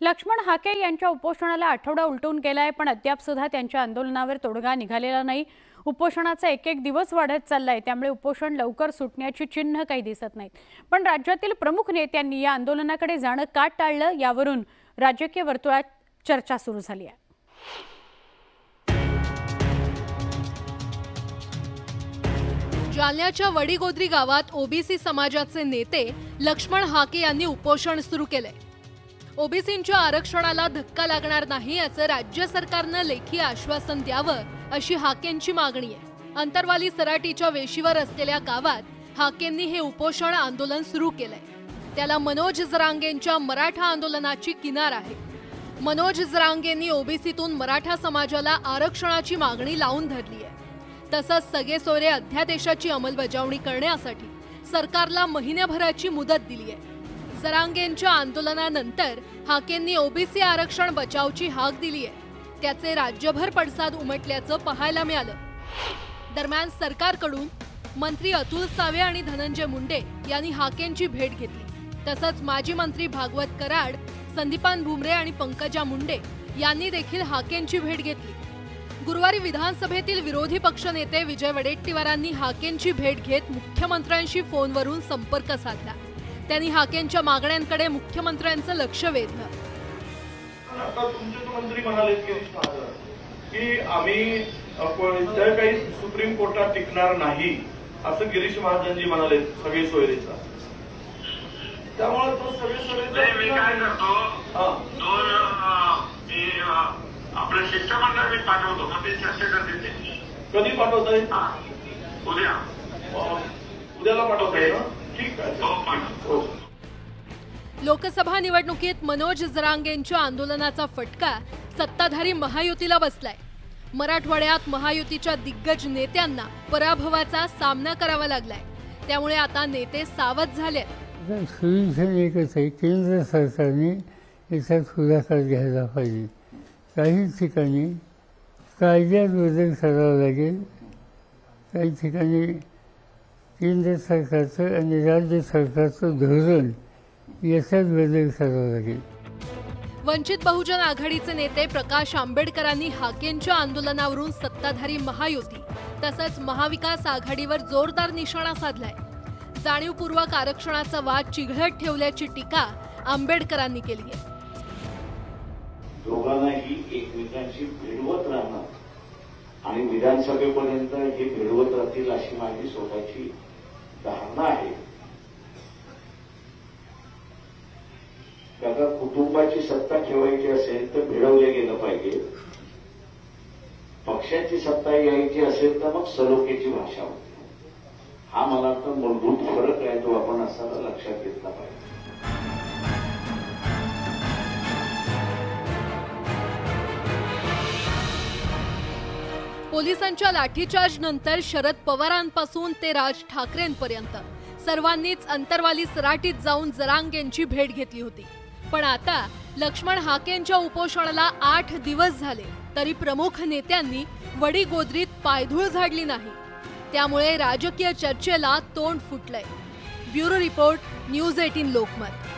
लक्ष्मण हाके यांच्या उपोषणाला आठवडा उलटून गेलाय, पण अद्याप सुद्धा त्यांच्या आंदोलनावर तोडगा निघालेला नाही। उपोषणाचा एक दिवस वाढत चाललाय, त्यामुळे उपोषण लवकर सुटण्याची चिन्ह काही दिसत नाहीत। पण राज्यातील प्रमुख नेत्यांनी या आंदोलनाकडे जाणं का टाळलं, यावरून राजकीय वर्तुळात चर्चा सुरू झाली आहे। जालन्याच्या वडीगोद्री गावात ओबीसी समाजाचे नेते लक्ष्मण हाके यांनी उपोषण सुरू केले। ओबीसींच्या आरक्षणाला धक्का लागणार नाही याचं राज्य सरकारनं लेखी आश्वासन द्यावं, अशी हाकेंची मागणी आहे। अंतरवाली सराटीच्या वेशीवर असलेल्या गावात हाकेंनी हे उपोषण आंदोलन सुरू केलंय। त्याला मनोज जरांगेंच्या मराठा आंदोलनाची किनार आहे। मनोज जरांगेंनी ओबीसीतून मराठा समाजाला आरक्षणाची मागणी लावून धरली आहे। तसंच सगळे सोयरे अध्यादेशाची अंमलबजावणी करण्यासाठी सरकारला महिन्याभराची मुदत दिली आहे। जरांगेंच्या आंदोलनानंतर हाकेंनी ओबीसी आरक्षण बचावची हाक दिली आहे। त्याचे राज्यभर पडसाद उमटल्याचं पाहायला मिळालं। दरम्यान सरकारकडून मंत्री अतुल सावे आणि धनंजय मुंडे यांनी हाकेंची भेट घेतली। तसंच माजी मंत्री भागवत कराड, संदीपान भुमरे आणि पंकजा मुंडे यांनी देखील हाकेंची भेट घेतली। गुरुवारी विधानसभेतील विरोधी पक्षनेते विजय वडेट्टीवारांनी हाकेंची भेट घेत मुख्यमंत्र्यांशी फोनवरून संपर्क साधला। त्यांनी हाकेंच्या मागण्यांकडे मुख्यमंत्र्यांचं लक्ष वेधलं। आता तुमचे मंत्री म्हणाले की आम्ही काही सुप्रीम कोर्टात टिकणार नाही, असं गिरीश महाजनजी म्हणाले सगळे सोयरेचा। त्यामुळे तो सगळे सोयरेचा आपल्या शिष्टमंडळ मी पाठवतो, मग ते चर्चा करते। कधी पाठवताय? उद्याला पाठवताय ना? ठीक आहे। लोकसभा निवडणुकीत मनोज जरांगेंच्या आंदोलनाचा फटका सत्ताधारी महायुतीला बसलाय। मराठवाड्यात महायुतीच्या दिग्गज नेत्यांना पराभवाचा सामना करावा लागलाय। त्यामुळे आता नेते सावध झालेत। सोल्युशन एकच आहे, केंद्र सरकारने याच्यात पुढाकार घ्यायला पाहिजे। काही ठिकाणी कायद्यात बदल करावा लागेल, काही ठिकाणी केंद्र सरकारचं आणि राज्य सरकारचं धोरण याच्यात बदल करावा लागेल। वंचित बहुजन आघाडीचे नेते प्रकाश आंबेडकरांनी हाकेंच्या आंदोलनावरून सत्ताधारी महायुती तसंच महाविकास आघाडीवर जोरदार निशाणा साधलाय। जाणीवपूर्वक आरक्षणाचा वाद चिघळत ठेवल्याची टीका आंबेडकरांनी केली आहे। दोघांनाही एकमेकांशी भिडवत राहणार आणि विधानसभेपर्यंत हे भिडवत राहतील अशी माझी स्वतःची धारणा आहे। त्याचा कुटुंबाची सत्ता ठेवायची असेल तर भिडवले गेलं पाहिजे, पक्षाची सत्ता यायची असेल तर मग सलोख्याची भाषा होती। हा मला वाटतं मूलभूत फरक आहे, तो आपण असा लक्षात घेतला पाहिजे। पोलिसांच्या लाठीचार्ज नंतर शरद पवारांपासून ते राज ठाकरेंपर्यंत सर्वांनीच अंतरवाली सराटीत जाऊन जरांगेंची भेट घेतली होती। पण आता लक्ष्मण हाकेंच्या उपोषणाला 8 दिवस झाले तरी प्रमुख नेत्यांनी वडीगोद्रीत पायधूळ झाडली नाही। त्यामुळे राजकीय चर्चेला तोंड फुटलंय। Bureau report, news 18 Lokmat.